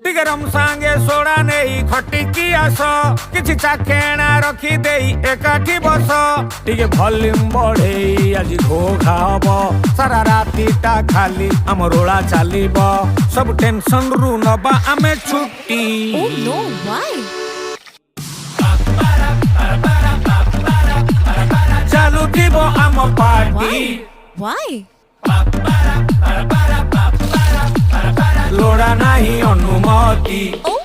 टिगरम सांगे soda नहीं खटिकी आस किछि चाखेणा रखी देई एकाठी बस टिके वॉल्यूम बढ़ेई आज घोघा हबो सारा रातीटा खाली हम रोला चलीबो सब टेंशन रु नबा आमे छुट्टी। Oh no, why? चालू थीबो आम पार्टी। Why? लोड़ा नहीं अनुमति। Oh